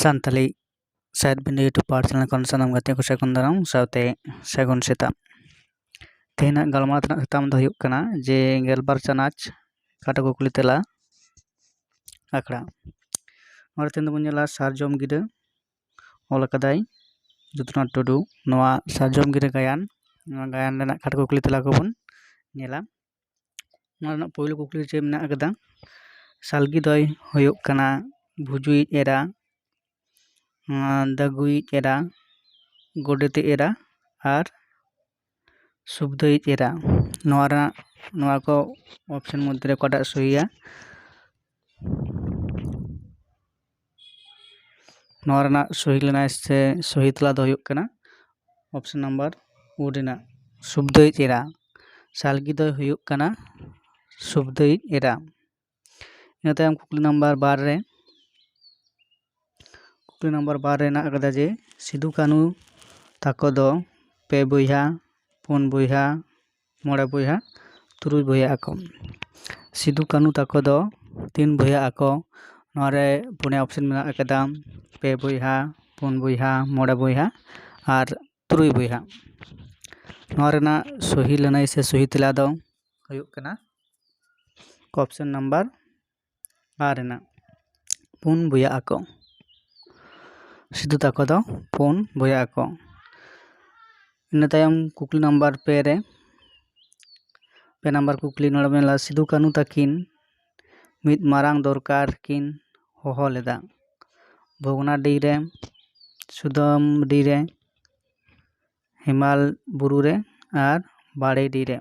ᱥᱟᱱᱛᱟᱞᱤ ᱥᱟᱭᱮᱫ ᱵᱤᱱᱰᱤ YouTube power channel ᱠᱷᱚᱱ ᱥᱟᱱᱟᱢ ᱜᱟᱛᱮ ᱠᱚ ᱥᱟᱹᱜᱩᱱ ᱫᱟᱨᱟᱢ ᱥᱟᱶᱛᱮ ᱥᱟᱹᱜᱩᱱ ᱥᱮᱛᱟᱜ। ᱛᱮᱦᱮᱧᱟᱜ ᱜᱟᱞᱢᱟᱨᱟᱣ ᱨᱮᱱᱟᱜ ᱥᱟᱛᱟᱢ ᱫᱚ ᱦᱩᱭᱩᱜ ᱠᱟᱱᱟ ᱡᱮ 12 ᱪᱟᱱᱟᱪ ᱠᱟᱴᱟ ᱠᱩᱠᱞᱤ ᱛᱮᱞᱟ ᱟᱠᱷᱲᱟ। ᱱᱚᱰᱮ ᱛᱮᱦᱮᱧ ᱫᱚᱵᱚᱱ ᱧᱮᱞᱟ ᱥᱟᱨᱡᱚᱢ ᱜᱤᱨᱟᱹ ᱚᱞ ᱟᱠᱟᱫᱟᱭ ᱡᱚᱫᱩᱱᱟᱛᱷ ᱴᱩᱰᱩ। ᱱᱚᱣᱟ ᱥᱟᱨᱡᱚᱢ ᱜᱤᱨᱟᱹ ᱜᱟᱭᱟᱱ, ᱱᱚᱣᱟ ᱜᱟᱭᱟᱱ ᱨᱮᱱᱟᱜ ᱠᱟᱴᱟ ᱠᱩᱠᱞᱤ ᱛᱮᱞᱟ ᱠᱚᱵᱚᱱ ᱧᱮᱞᱟ। ᱱᱚᱣᱟ ᱨᱮᱱᱟᱜ ᱯᱳᱭᱞᱳ ᱠᱩᱠᱞᱤ ᱪᱮᱫ ᱢᱮᱱᱟᱜ ᱟᱠᱟᱫᱟ, ᱥᱟᱞᱜᱤ ᱫᱚᱭ ᱦᱩᱭᱩᱜ ᱠᱟᱱᱟ ᱵᱷᱩᱡᱩᱭᱤᱡ ᱮᱨᱟ, ᱫᱟᱹᱜᱩᱭᱤᱡ ᱮᱨᱟ, ᱜᱚᱰᱮᱛᱤᱡ ᱮᱨᱟ ᱟᱨ ᱥᱩᱵᱫᱷᱟᱹᱭᱤᱡ ᱮᱨᱟ। ᱱᱚᱣᱟ ᱠᱚ ᱚᱯᱥᱮᱱ মধ্যে রে কটা সহিয়া? ᱱᱚᱣᱟ ᱨᱮᱱᱟᱜ সহি লেনায় সে সহি তেলা ᱫᱚ ᱦᱩᱭᱩᱜ ᱠᱟᱱᱟ ᱚᱯᱥᱮᱱ নাম্বার ও ᱨᱮᱱᱟᱜ ᱥᱩᱵᱫᱷᱟᱹᱭᱤᱡ ᱮᱨᱟ। ᱥᱟᱞᱜᱤ ᱫᱚᱭ ᱦᱩᱭᱩᱜ ᱠᱟᱱᱟ ᱥᱩᱵᱫᱷᱟᱹᱭᱤᱡ ᱮᱨᱟ। ᱤᱱᱟᱹ ᱛᱟᱭᱚᱢ ᱠᱩᱠᱞᱤ ᱱᱟᱢᱵᱟᱨ 2 ᱨᱮ ᱦᱮᱱᱟᱜ ᱟᱠᱟᱫᱟ ᱡᱮ ᱥᱤᱫᱩ ᱠᱟᱹᱱᱩ ᱛᱟᱠᱚ ᱫᱚ 2 ᱵᱚᱭᱦᱟ, 4 ᱵᱚᱭᱦᱟ, 5 ᱵᱚᱭᱦᱟ, 3 ᱵᱚᱭᱦᱟ ᱟᱠᱚ। ᱥᱤᱫᱩ ᱠᱟᱹᱱᱩ ᱛᱟᱠᱚ ᱫᱚ 3 ᱵᱚᱭᱦᱟ ᱟᱠᱚ। ᱱᱚᱣᱟ ᱨᱮ ᱯᱩᱱᱭᱟ ᱚᱯᱥᱮᱱ ᱢᱮᱱᱟᱜ ᱟᱠᱟᱫᱟ 2 ᱵᱚᱭᱦᱟ, 4 ᱵᱚᱭᱦᱟ, 5 ᱵᱚᱭᱦᱟ ᱟᱨ 3 ᱵᱚᱭᱦᱟ। ᱱᱚᱣᱟ ᱨᱮᱱᱟᱜ সহি ᱞᱟᱹᱱᱟᱹᱭ ᱥᱮ সহি তেলা ᱫᱚ ᱦᱩᱭᱩᱜ ᱠᱟᱱᱟ ᱚᱯᱥᱮᱱ নাম্বার ᱟᱨ ᱨᱮᱱᱟᱜ 4 ᱵᱚᱭᱦᱟ ᱟᱠᱚ। ᱥᱤᱫᱩ ᱛᱟᱠᱚ ᱫᱚ 4 ᱵᱚᱭᱦᱟ ᱟᱠᱚ। ᱤᱱᱟᱹ ᱛᱟᱭᱚᱢ ᱠᱩᱠᱞᱤ ᱱᱟᱢᱵᱟᱨ 2 ᱨᱮ 2 ᱱᱟᱢᱵᱟᱨ ᱠᱩᱠᱞᱤ ᱱᱚᱰᱮ ᱢᱮᱱᱟᱜᱼᱟ ᱥᱤᱫᱩ ᱠᱟᱹᱱᱩ ᱛᱟᱹᱠᱤᱱ ᱢᱤᱫ ᱢᱟᱨᱟᱝ ᱫᱚᱨᱠᱟর ᱠᱤᱱ ᱦᱚᱦᱚ ᱞᱮᱫᱟ ᱵᱷᱚᱜᱽᱱᱟᱰᱤ ᱨᱮ, ᱥᱩᱫᱟᱢᱰᱤ ᱨᱮ, ᱦᱮᱢᱟᱞ ᱵᱩᱨᱩ ᱨᱮ ᱟᱨ ᱵᱟᱲᱮᱰᱤ ᱨᱮ।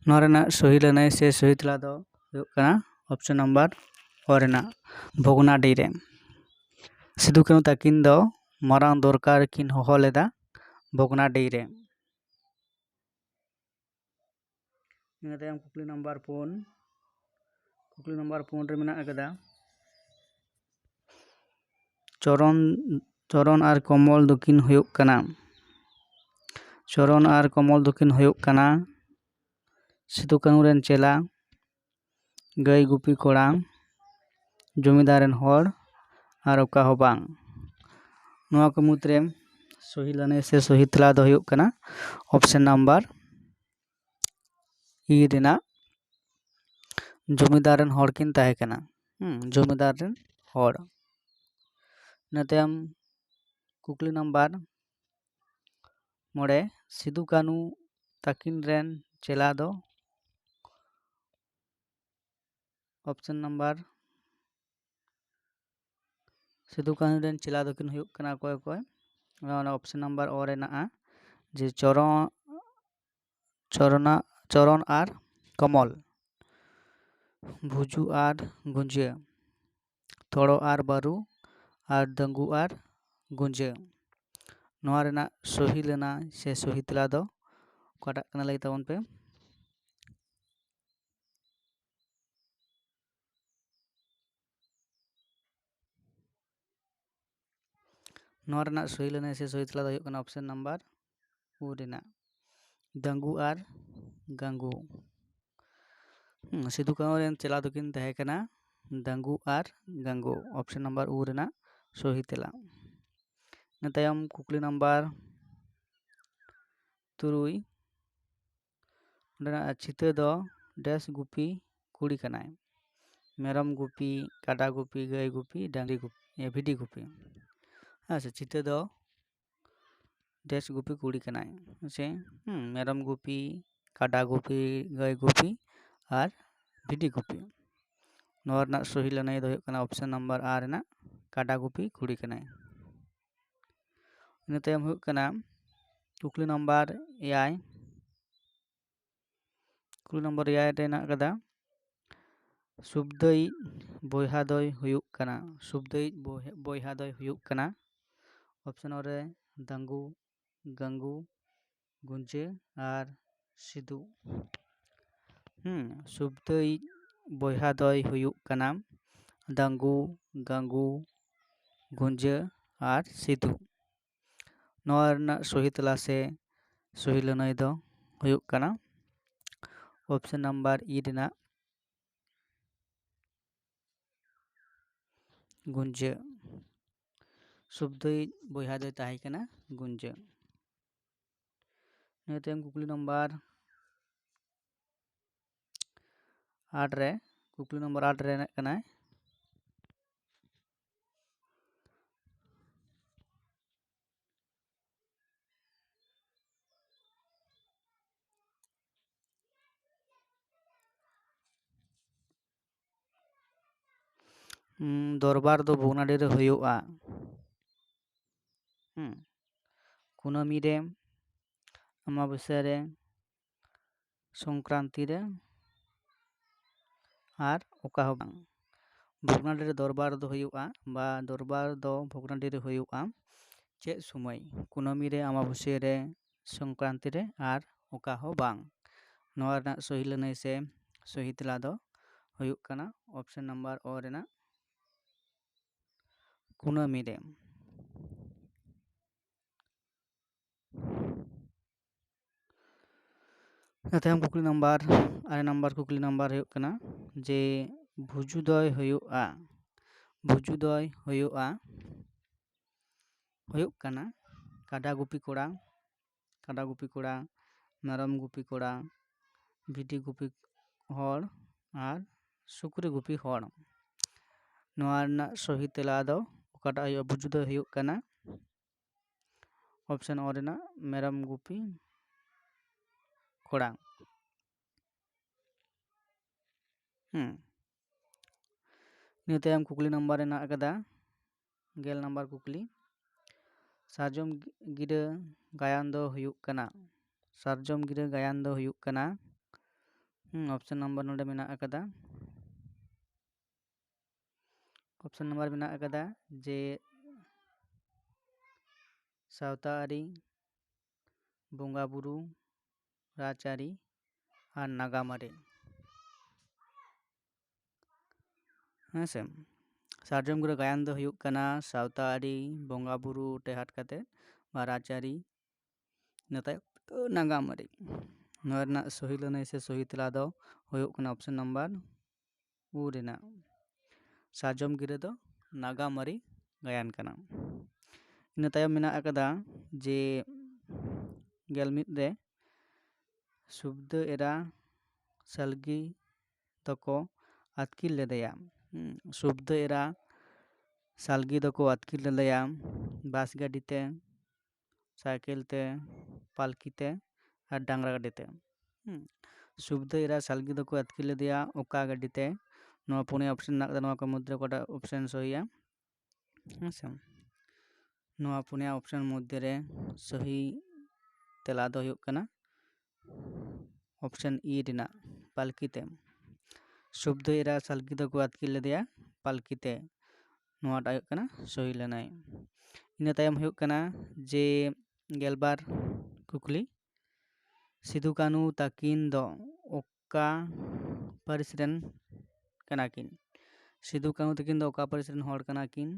ᱱᱚᱣᱟ ᱨᱮᱱᱟᱜ সহি ᱞᱟᱹᱱᱟᱹᱭ ᱥᱮ সহি তেলা ᱫᱚ ᱦᱩᱭᱩᱜ ᱠᱟᱱᱟ ᱚᱯᱥᱮᱱ ナম্বার ᱚ ᱨᱮᱱᱟᱜ ᱵᱷᱚᱜᱽᱱᱟᱰᱤ ᱨᱮ। ᱥᱤᱫᱩ ᱠᱟᱹᱱᱩ ᱛᱟᱹᱠᱤᱱ ᱫᱚ ᱢᱟᱨᱟᱝ ᱫᱚᱨᱠᱟর ᱠᱤᱱ ᱦᱚᱦᱚ ᱞᱮᱫᱟ ᱵᱷᱚᱜᱽᱱᱟᱰᱤ ᱨᱮ। ᱤᱱᱟᱹ ᱛᱟᱭᱚᱢ ᱠᱩᱠᱞᱤ ᱱᱟᱢᱵᱟᱨ 4 ᱨᱮ ᱢᱮᱱᱟᱜ ᱟᱠᱟᱫᱟ চরণ আর কমল দক্ষিণ ᱦᱩᱭᱩᱜ ᱠᱟᱱᱟ। চরণ আর কমল দক্ষিণ ᱦᱩᱭᱩᱜ ᱠᱟᱱᱟ ᱥᱤᱫᱩ ᱠᱟᱹᱱᱩ ᱨᱮᱱ ᱪᱮᱞᱟ, ᱜᱟᱹᱭ ᱜᱩᱯᱤ ᱠᱚᱲᱟ, ᱡᱚᱢᱤᱫᱟর ᱨᱮᱱ ᱦᱚᱲ ᱟᱨ ᱚᱠᱟ ᱦᱚᱸ ᱵᱟᱝ। ᱱᱚᱣᱟ ᱠᱚ ᱢᱩᱫᱽᱨᱮ সহি ᱞᱟᱹᱱᱟᱹᱭ ᱥᱮ সহি তেলা ᱫᱚ ᱦᱩᱭᱩᱜ ᱠᱟᱱᱟ ᱚᱯᱥᱮᱱ নাম্বার ই ᱨᱮᱱᱟᱜ ᱡᱚᱢᱤᱫᱟর ᱨᱮᱱ ᱦᱚᱲ ᱠᱤᱱ ᱛᱟᱦᱮᱸ ᱠᱟᱱᱟ। ᱡᱚᱢᱤᱫᱟর ᱨᱮᱱ ᱦᱚᱲ। ᱤᱱᱟᱹ ᱛᱟᱭᱚᱢ ᱠᱩᱠᱞᱤ ᱱᱟᱢᱵᱟᱨ 3 ᱥᱤᱫᱩ ᱠᱟᱹᱱᱩ ᱛᱟᱹᱠᱤᱱ ᱨᱮᱱ ᱪᱮᱞᱟ ᱫᱚ ᱚᱯᱥᱮᱱ ᱱᱟᱢᱵᱟᱨ ᱥᱤᱫᱩ ᱠᱟᱹᱱᱩ ᱨᱮᱱ ᱪᱮᱞᱟ ᱫᱚᱠᱤᱱ ᱦᱩᱭᱩᱜ ᱠᱟᱱᱟ ᱚᱠᱚᱭ ᱚᱠᱚᱭ? ᱚᱱᱟ ᱚᱯᱥᱮᱱ ᱱᱟᱢᱵᱟর ᱚ ᱨᱮᱱᱟᱜᱼᱟ ᱡᱮ চরণ আর কমল, ভুজু আর গুঞ্জে, থড়ো আর বারু আর দঙ্গু আর গুঞ্জে। ᱱᱚᱣᱟ ᱨᱮᱱᱟᱜ সহি ᱞᱟᱹᱱᱟᱹᱭ ᱥᱮ সহি তেলা ᱫᱚ ᱚᱠᱟᱴᱟᱜ ᱠᱟᱱᱟ ᱞᱟᱹᱭ ᱛᱟᱵᱚᱱ ᱯᱮ। ᱱᱚᱣᱟ ᱨᱮᱱᱟᱜ সহি ᱞᱟᱹᱱᱟᱹᱭ ᱥᱮ সহি তেলা ᱫᱚ ᱦᱩᱭᱩᱜ ᱠᱟᱱᱟ ᱚᱯᱥᱮᱱ ᱱᱟᱢᱵᱟᱨ ᱩ ᱨᱮᱱᱟᱜ ᱫᱟᱸᱜᱩ ᱟᱨ ᱜᱟᱸᱜᱩ। ᱥᱤᱫᱩ ᱠᱟᱹᱱᱩ ᱨᱮᱱ ᱪᱮᱞᱟ ᱫᱚᱠᱤᱱ ᱛᱟᱦᱮᱸ ᱠᱟᱱᱟ ᱫᱟᱸᱜᱩ ᱟᱨ ᱜᱟᱸᱜᱩ। ᱚᱯᱥᱮᱱ ᱱᱟᱢᱵᱟᱨ ᱩ ᱨᱮᱱᱟᱜ সহি তেলা। ᱤᱱᱟᱹ ᱛᱟᱭᱚᱢ ᱠᱩᱠᱞᱤ ᱱᱟᱢᱵᱟᱨ 3 ᱚᱸᱰᱮᱱᱟᱜ ᱪᱤᱛᱟᱹ ᱫᱚ ᱰᱮᱥ ᱜᱩᱯᱤ ᱠᱩᱲᱤ ᱠᱟᱱᱟᱭ, ᱢᱮᱨᱚᱢ ᱜᱩᱯᱤ, ᱠᱟᱰᱟ ᱜᱩᱯᱤ, ᱜᱟᱹᱭ ᱜᱩᱯᱤ, ᱰᱟᱝᱨᱤ ᱜᱩᱯᱤ, ᱵᱷᱤᱰᱤ ᱜᱩᱯᱤ। আচ্ছা চিত্তে ᱫᱚ ᱰᱮᱥ ᱜᱩᱯᱤ ᱠᱩᱲᱤ ᱠᱟᱱᱟᱭ ᱥᱮ ᱢᱮᱨᱚᱢ ᱜᱩᱯᱤ, ᱠᱟᱰᱟ ᱜᱩᱯᱤ, ᱜᱟᱹᱭ ᱜᱩᱯᱤ ᱟᱨ ᱵᱷᱤᱰᱤ ᱜᱩᱯᱤ। ᱱᱚᱣᱟ ᱨᱮᱱᱟᱜ সহি ᱞᱟᱹᱱᱟᱹᱭ ᱫᱚ ᱦᱩᱭᱩᱜ ᱠᱟᱱᱟ ᱚᱯᱥᱮᱱ ᱱᱟᱢᱵᱟᱨ ᱟ ᱨᱮᱱᱟᱜ ᱠᱟᱰᱟ ᱜᱩᱯᱤ ᱠᱩᱲᱤ ᱠᱟᱱᱟᱭ। ᱤᱱᱟᱹ ᱛᱟᱭᱚᱢ ᱦᱩᱭᱩᱜ ᱠᱟᱱᱟ ᱠᱩᱠᱞᱤ ᱱᱟᱢᱵᱟᱨ 7। ᱠᱩᱠᱞᱤ ᱱᱟᱢᱵᱟᱨ 7 ᱨᱮ ᱦᱮᱱᱟᱜ ᱟᱠᱟᱫᱟ ᱥᱩᱵᱫᱷᱟᱹᱭᱤᱡ ᱵᱚᱭᱦᱟ ᱫᱚᱭ ᱦᱩᱭᱩᱜ ᱠᱟᱱᱟ। ᱥᱩᱵᱫᱷᱟᱹᱭᱤᱡ ᱵᱚᱭᱦᱟ ᱫᱚᱭ ᱦᱩᱭᱩᱜ ᱠᱟᱱᱟ ᱚᱯᱥᱮᱱ ᱨᱮ ᱫᱟᱸᱜᱩ, ᱜᱟᱸᱜᱩ, ᱜᱩঞ্জᱮ ᱟᱨ ᱥᱤᱫᱩ। ᱥᱩᱵᱫᱷᱟᱹᱭᱤᱡ ᱵᱚᱭᱦᱟ ᱫᱚᱭ ᱦᱩᱭᱩᱜ ᱠᱟᱱᱟ ᱫᱟᱸᱜᱩ, ᱜᱟᱸᱜᱩ, ᱜᱩঞ্ᱡᱮ ᱟᱨ ᱥᱤᱫᱩ। ᱱᱚᱣᱟ ᱨᱮᱱᱟᱜ সহি তেলা ᱥᱮ সহি ᱞᱟᱹᱱᱟᱹᱭ ᱫᱚ ᱦᱩᱭᱩᱜ ᱠᱟᱱᱟ ᱚᱯᱥᱮᱱ ᱱᱟᱢᱵᱟর ই ᱨᱮᱱᱟᱜ ᱜᱩঞ্ᱡᱮ। ᱥᱩᱵᱫᱚᱭᱤᱡ ᱵᱚᱭᱦᱟ ᱫᱚᱭ ᱛᱟᱦᱮᱸ ᱠᱟᱱᱟ ᱜᱩᱧᱡᱟᱹ᱾ ᱱᱤᱭᱟᱹ ᱛᱟᱭᱚᱢ ᱠᱩᱠᱞᱤ ᱱᱟᱢᱵᱟᱨ 8 ᱨᱮ ᱨᱮᱱᱟᱜ ᱠᱟᱱᱟᱭ ᱫᱚᱨᱵᱟᱨ ᱫᱚ ᱵᱷᱚᱜᱽᱱᱟᱰᱤ ᱨᱮ ᱦᱩᱭᱩᱜᱼᱟ ᱠᱩᱱᱟᱹᱢᱤ ᱨᱮ, ᱟᱢᱟᱵᱟᱹᱥᱭᱟᱹ ᱨᱮ, ᱥᱚᱝᱠᱨᱟᱱᱛᱤ ᱨᱮ ᱟᱨ ᱚᱠᱟ ᱦᱚᱸ ᱵᱟᱝ। ᱵᱷᱚᱜᱽᱱᱟᱰᱤ ᱨᱮ ᱫᱚᱨᱵᱟᱨ ᱫᱚ ᱦᱩᱭᱩᱜᱼᱟ ᱵᱟ ᱫᱚᱨᱵᱟᱨ ᱫᱚ ᱵᱷᱚᱜᱽᱱᱟᱰᱤ ᱨᱮ ᱦᱩᱭᱩᱜᱼᱟ ᱪᱮᱫ ᱥᱚᱢᱚᱭ? ᱠᱩᱱᱟᱹᱢᱤ ᱨᱮ, ᱟᱢᱟᱵᱟᱹᱥᱭᱟᱹ ᱨᱮ, ᱥᱚᱝᱠᱨᱟᱱᱛᱤ ᱨᱮ ᱟᱨ ᱚᱠᱟ ᱦᱚᱸ ᱵᱟᱝ। ᱱᱚᱣᱟ ᱨᱮᱱᱟᱜ ᱥᱚᱦᱤ ᱞᱟᱹᱱᱟᱹᱭ ᱥᱮ ᱥᱚᱦᱤ ᱛᱮᱞᱟ ᱫᱚ ᱦᱩᱭᱩᱜ ᱠᱟᱱᱟ ᱚᱯᱥᱮᱱ ᱱᱟᱢᱵᱟᱨ ᱚ ᱨᱮᱱᱟᱜ ᱠᱩᱱᱟᱹᱢᱤ ᱨᱮ। ᱛᱟᱭᱚᱢ ᱠᱩᱠᱞᱤ ᱱᱟᱢᱵᱟᱨ 8 ᱱᱟᱢᱵᱟᱨ ᱠᱩᱠᱞᱤ ᱱᱟᱢᱵᱟᱨ ᱦᱩᱭᱩᱜ ᱠᱟᱱᱟ ᱡᱮ ᱵᱷᱩᱡᱩ ᱫᱚᱭ ᱦᱩᱭᱩᱜᱼᱟ। ᱵᱷᱩᱡᱩ ᱫᱚᱭ ᱦᱩᱭᱩᱜ ᱠᱟᱱᱟ ᱠᱟᱰᱟ ᱜᱩᱯᱤ ᱠᱚᱲᱟ, ᱢᱮᱨᱚᱢ ᱜᱩᱯᱤ ᱠᱚᱲᱟ, ᱵᱷᱤᱰᱤ ᱜᱩᱯᱤ ᱦᱚᱲ ᱟᱨ ᱥᱩᱠᱨᱤ ᱜᱩᱯᱤ ᱦᱚᱲ। ᱱᱚᱣᱟ ᱨᱮᱱᱟᱜ ᱥᱚᱦᱤ ᱛᱮᱞᱟ ᱫᱚ ᱚᱠᱟᱴᱟᱜ ᱦᱩᱭᱩᱜᱼᱟ? ᱵᱷᱩᱡᱩ ᱫᱚ ᱦᱩᱭᱩᱜ ᱠᱟᱱᱟ ᱚᱯᱥᱮᱱ ᱚ ᱨᱮᱱᱟᱜ ᱢᱮᱨᱚᱢ ᱜᱩᱯᱤ ᱠᱚᱲᱟ। ᱱᱤᱭᱟᱹ ᱛᱟᱭᱚᱢ ᱠᱩᱠᱞᱤ ᱱᱟᱢᱵᱟᱨ ᱦᱮᱱᱟᱜ ᱟᱠᱟᱫᱟ 10 ᱱᱟᱢᱵᱟᱨ ᱠᱩᱠᱞᱤ। ᱥᱟᱨᱡᱚᱢ ᱜᱤᱨᱟᱹ ᱜᱟᱭᱟᱱ ᱫᱚ ᱦᱩᱭᱩᱜ ᱠᱟᱱᱟ। ᱥᱟᱨᱡᱚᱢ ᱜᱤᱨᱟᱹ ᱜᱟᱭᱟᱱ ᱫᱚ ᱦᱩᱭᱩᱜ ᱠᱟᱱᱟ ᱚᱯᱥᱮᱱ ᱱᱟᱢᱵᱟᱨ ᱱᱚᱰᱮ ᱢᱮᱱᱟᱜ ᱟᱠᱟᱫᱟ। ᱚᱯᱥᱮᱱ ᱱᱟᱢᱵᱟᱨ ᱢᱮᱱᱟᱜ ᱟᱠᱟᱫᱟ ᱡᱮ ᱥᱟᱶᱛᱟ ᱟᱹᱨᱤ, ᱵᱚᱸᱜᱟ ᱵᱩᱨᱩ, ᱨᱟᱡᱽᱟᱹᱨᱤ ᱟᱨ ᱱᱟᱜᱟᱢ ᱟᱹᱨᱤ। ᱦᱮᱸᱥᱮ ᱥᱟᱨᱡᱚᱢ ᱜᱤᱨᱟᱹ ᱜᱟᱭᱟᱱ ᱫᱚ ᱦᱩᱭᱩᱜ ᱠᱟᱱᱟ ᱥᱟᱶᱛᱟ ᱟᱹᱨᱤ, ᱵᱚᱸᱜᱟ ᱵᱩᱨᱩ ᱴᱮᱦᱟᱴ ᱠᱟᱛᱮ ᱵᱟ ᱨᱟᱡᱽᱟᱹᱨᱤ, ᱤᱱᱟᱹ ᱛᱟᱭᱚᱢ ᱱᱟᱜᱟᱢ ᱟᱹᱨᱤ। ᱱᱚᱣᱟ ᱨᱮᱱᱟᱜ ᱥᱚᱦᱤ ᱞᱟᱹᱱᱟᱹᱭ ᱥᱮ ᱥᱚᱦᱤ ᱛᱮᱞᱟ ᱫᱚ ᱦᱩᱭᱩᱜ ᱠᱟᱱᱟ ᱚᱯᱥᱮᱱ ᱱᱟᱢᱵᱟᱨ ᱩ ᱨᱮᱱᱟᱜ ᱥᱟᱨᱡᱚᱢ ᱜᱤᱨᱟᱹ ᱫᱚ ᱱᱟᱜᱟᱢ ᱟᱹᱨᱤ ᱜᱟᱭᱟᱱ ᱠᱟᱱᱟ। ᱤᱱᱟᱹ ᱛᱟᱭᱚᱢ ᱢᱮᱱᱟᱜ ᱟᱠᱟᱫᱟ ᱡᱮ 11 ᱨᱮ ᱥᱩᱵᱫᱟᱹ ᱮᱨᱟ ᱥᱟᱞᱜᱤ ᱫᱚᱠᱚ ᱟᱹᱛᱠᱤᱨ ᱞᱮᱫᱮᱭᱟ। ᱥᱩᱵᱫᱟᱹ ᱮᱨᱟ ᱥᱟᱞᱜᱤ ᱫᱚᱠᱚ ᱟᱹᱛᱠᱤᱨ ᱞᱮᱫᱮᱭᱟ ᱵᱟᱥ ᱜᱟᱹᱰᱤ ᱛᱮ, ᱥᱟᱭᱠᱮᱞ ᱛᱮ, ᱯᱟᱞᱠᱤ ᱛᱮ ᱟᱨ ᱰᱟᱝᱨᱟ ᱜᱟᱹᱰᱤ ᱛᱮ। ᱥᱩᱵᱫᱟᱹ ᱮᱨᱟ ᱥᱟᱞᱜᱤ ᱫᱚᱠᱚ ᱟᱹᱛᱠᱤᱨ ᱞᱮᱫᱮᱭᱟ ᱚᱠᱟ ᱜᱟᱹᱰᱤ ᱛᱮ? ᱱᱚᱣᱟ ᱯᱩᱱᱭᱟ ᱚᱯᱥᱮᱱ ᱢᱮᱱᱟᱜ ᱟᱠᱟᱫᱟ। ᱱᱚᱣᱟ ᱠᱚ ᱢᱚᱫᱽᱫᱷᱮ ᱨᱮ ᱚᱠᱟᱴᱟᱜ ᱚᱯᱥᱮᱱ ᱥᱚᱦᱤᱭᱟ? ᱦᱮᱸᱥᱮ ᱱᱚᱣᱟ ᱯᱩᱱᱭᱟ ᱚᱯᱥᱮᱱ ᱢᱚᱫᱽᱫᱷᱮ ᱨᱮ ᱥᱚᱦᱤ ᱛᱮᱞᱟ ᱫᱚ ᱦᱩᱭᱩᱜ ᱠᱟᱱᱟ ᱚᱯᱥᱮᱱ ᱤ ᱨᱮᱱᱟᱜ ᱯᱟᱞᱠᱤ ᱛᱮ। ᱥᱩᱵᱫᱟᱹ ᱮᱨᱟ ᱥᱟᱞᱜᱤ ᱫᱚᱠᱚ ᱟᱹᱛᱠᱤᱨ ᱞᱮᱫᱮᱭᱟ ᱯᱟᱞᱠᱤ ᱛᱮ। ᱱᱚᱣᱟᱴᱟᱜ ᱦᱩᱭᱩᱜ ᱠᱟᱱᱟ ᱥᱚᱦᱤ ᱞᱟᱹᱱᱟᱹᱭ। ᱤᱱᱟᱹ ᱛᱟᱭᱚᱢ ᱦᱩᱭᱩᱜ ᱠᱟᱱᱟ ᱡᱮ 12 ᱠᱩᱠᱞᱤ ᱥᱤᱫᱩ ᱠᱟᱹᱱᱩ ᱛᱟᱹᱠᱤᱱ ᱫᱚᱚᱠᱟ ᱯᱟᱹᱨᱤᱥ ᱨᱮᱱ ᱠᱟᱱᱟ ᱠᱤᱱ? ᱥᱤᱫᱩ ᱠᱟᱹᱱᱩ ᱛᱟᱹᱠᱤᱱ ᱫᱚ ᱚᱠᱟ ᱯᱟᱹᱨᱤᱥ ᱨᱮᱱ ᱦᱚᱲ ᱠᱟᱱᱟ ᱠᱤᱱ?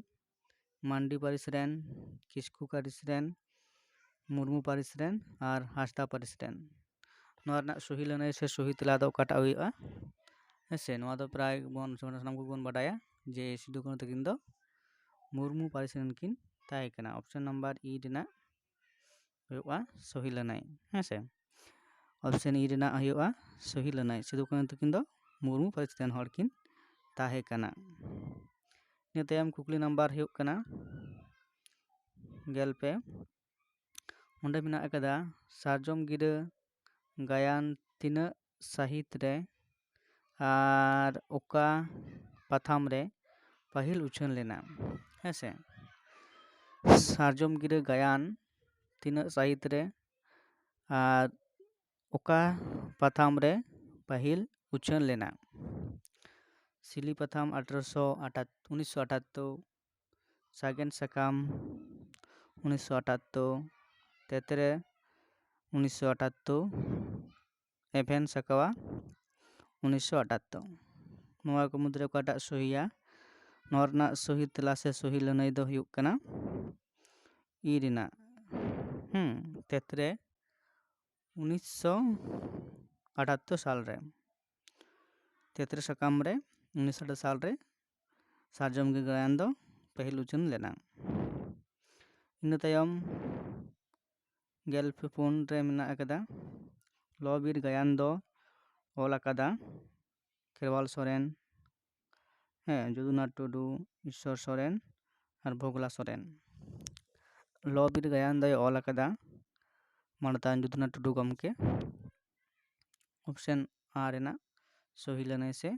ᱢᱟᱱᱰᱤ ᱯᱟᱹᱨᱤᱥ ᱨᱮᱱ, ᱠᱤᱥᱠᱩ ᱯᱟᱹᱨᱤᱥ ᱨᱮᱱ, ᱢᱩᱨᱢᱩ ᱯᱟᱹᱨᱤᱥ ᱨᱮᱱ ᱟᱨ ᱦᱟᱸᱥᱫᱟ ᱯᱟᱹᱨᱤᱥ ᱨᱮᱱ। ᱱᱚᱣᱟ ᱨᱮᱱᱟᱜ ᱥᱚᱦᱤ ᱞᱟᱹᱱᱟᱹᱭ ᱥᱮ ᱥᱚᱦᱤ ᱛᱮᱞᱟ ᱫᱚ ᱚᱠᱟᱴᱟᱜ ᱦᱩᱭᱩᱜᱼᱟ? ᱦᱮᱸᱥᱮ ᱱᱚᱣᱟ ᱫᱚ ᱯᱨᱟᱭ ᱥᱟᱱᱟᱢ ᱠᱚᱜᱮᱵᱚᱱ ᱵᱟᱰᱟᱭᱟ ᱡᱮ ᱥᱤᱫᱩ ᱠᱟᱹᱱᱩ ᱛᱟᱹᱠᱤᱱ ᱫᱚ ᱢᱩᱨᱢᱩ ᱯᱟᱹᱨᱤᱥ ᱨᱮᱱ ᱠᱤᱱ ᱛᱟᱦᱮᱸ ᱠᱟᱱᱟ। ᱚᱯᱥᱮᱱ ᱱᱟᱢᱵᱟᱨ ᱤ ᱨᱮᱱᱟᱜ ᱦᱩᱭᱩᱜᱼᱟ ᱥᱚᱦᱤ ᱞᱟᱹᱱᱟᱹᱭ। ᱦᱮᱸᱥᱮ ᱚᱯᱥᱮᱱ ᱤ ᱨᱮᱱᱟᱜ ᱦᱩᱭᱩᱜᱼᱟ ᱥᱚᱦᱤ ᱞᱟᱹᱱᱟᱹᱭ ᱥᱤᱫᱩ ᱠᱟᱹᱱᱩ ᱛᱟᱹᱠᱤᱱ ᱫᱚ ᱢᱩᱨᱢᱩ ᱯᱟᱹᱨᱤᱥ ᱨᱮᱱ ᱦᱚᱲ ᱠᱤᱱ ᱛᱟᱦᱮᱸ ᱠᱟᱱᱟ। ᱤᱱᱟᱹ ᱛᱟᱭᱚᱢ ᱠᱩᱠᱞᱤ ᱱᱟᱢᱵᱟᱨ ᱦᱩᱭᱩᱜ ᱠᱟᱱᱟ 12 ᱚᱸᱰᱮ ᱢᱮᱱᱟᱜ ᱟᱠᱟᱫᱟ ᱥᱟᱨᱡᱚᱢ ᱜᱤᱨᱟᱹ ᱜᱟᱭᱟᱱ ᱛᱤᱱᱟᱹᱜ ᱥᱟᱹᱦᱤᱛ ᱨᱮ ᱟᱨ ᱚᱠᱟ ᱯᱟᱛᱷᱟᱢ ᱨᱮ ᱯᱟᱹᱦᱤᱞ ᱩᱪᱷᱟᱹᱱ ᱞᱮᱱᱟ? ᱦᱮᱸᱥᱮ ᱥᱟᱨᱡᱚᱢ ᱜᱤᱨᱟᱹ ᱜᱟᱭᱟᱱ ᱛᱤᱱᱟᱹᱜ ᱥᱟᱹᱦᱤᱛ ᱨᱮ ᱟᱨ ᱚᱠᱟ ᱯᱟᱛᱷᱟᱢ ᱨᱮ ᱯᱟᱹᱦᱤᱞ ᱩᱪᱷᱟᱹᱱ ᱞᱮᱱᱟ? ᱥᱤᱞᱤ ᱯᱟᱛᱷᱟᱢ 1978, ᱥᱟᱜᱮᱱ ᱥᱟᱠᱟᱢ 1978, ᱛᱮᱛᱨᱮ 1978, ᱮᱵᱷᱮᱱ ᱥᱟᱠᱣᱟ 1978। ᱱᱚᱣᱟ ᱠᱚ ᱢᱩᱫᱽᱨᱮ ᱚᱠᱟᱴᱟᱜ ᱥᱚᱦᱤᱭᱟ? ᱱᱚᱣᱟ ᱨᱮᱱᱟᱜ ᱥᱚᱦᱤ ᱛᱮᱞᱟ ᱥᱮ ᱥᱚᱦᱤ ᱞᱟᱹᱱᱟᱹᱭ ᱫᱚ ᱦᱩᱭᱩᱜ ᱠᱟᱱᱟ ᱤ ᱨᱮᱱᱟᱜ ᱛᱮᱛᱨᱮ 1978 সালরে তেতরে সাকাম রে 1968 সালরে সার্জম গিরᱟᱭᱟᱱ ᱫᱚ ᱯᱟᱹᱦᱤᱞ ᱩᱪᱷᱟᱹᱱ ᱞᱮᱱᱟ। ᱤᱱᱟᱹ ᱛᱟᱭᱚᱢ 14 ᱨᱮ ᱢᱮᱱᱟᱜ ᱟᱠᱟᱫᱟ ᱞᱚᱼᱵᱤᱨ ᱜᱟᱭᱟᱱ ᱫᱚ ᱚᱞ ᱟᱠᱟᱫᱟ ᱠᱷᱮᱨᱣᱟᱞ ᱥᱚᱨᱮᱱ, ᱡᱚᱫᱩᱱᱟথ ᱴᱩᱰᱩ, ᱤᱥᱥᱚᱨ ᱥᱚᱨᱮᱱ ᱟᱨ ᱵᱷᱚᱜᱽᱞᱟ ᱥᱚᱨᱮᱱ᱾ ᱞᱚᱼᱵᱤᱨ ᱜᱟᱭᱟᱱ ᱫᱚᱭ ᱚᱞ ᱟᱠᱟᱫᱟ ᱢᱟᱱᱚᱛᱟᱱ ᱡᱚᱫᱩᱱᱟথ ᱴᱩᱰᱩ ᱜᱚᱢᱠᱮ᱾ ᱚᱯᱥᱮᱱ ᱟ ᱨᱮᱱᱟᱜ ᱥᱚᱦᱤ ᱞᱟᱹᱱᱟᱹᱭ ᱥᱮ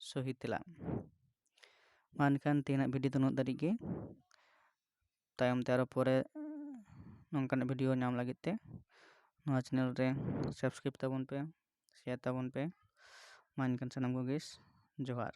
ᱥᱚᱦᱤ ᱛᱮᱞᱟ᱾ ᱢᱟ ᱮᱱᱠᱷᱟᱱ ᱛᱮᱦᱮᱧᱟᱜ ᱵᱷᱤᱰᱤᱭᱳ ᱫᱚ ᱩᱱᱟᱹᱜ ᱫᱷᱟᱹᱨᱤᱡ ᱜᱮ᱾ ᱛᱟᱭᱚᱢ ᱛᱮ ᱟᱨᱚ ᱯᱚᱨᱮ ᱱᱚᱝᱠᱟᱱᱟᱜ ᱵᱷᱤᱰᱤᱭᱳ ᱧᱟᱢ ᱞᱟᱹᱜᱤᱫ ᱛᱮ ᱱᱚᱣᱟ ᱪᱮᱱᱮᱞ ᱨᱮ ᱥᱟᱵᱥᱠᱨᱟᱭᱤᱵ ᱛᱟᱵᱚᱱ ᱯᱮ, ᱥᱮᱭᱟᱨ ᱛᱟᱵᱚᱱ ᱯᱮ᱾ ᱢᱟ ᱮᱱᱠᱷᱟᱱ ᱥᱟᱱᱟᱢ ᱠᱚᱜᱮ ᱡᱚᱦᱟᱨ᱾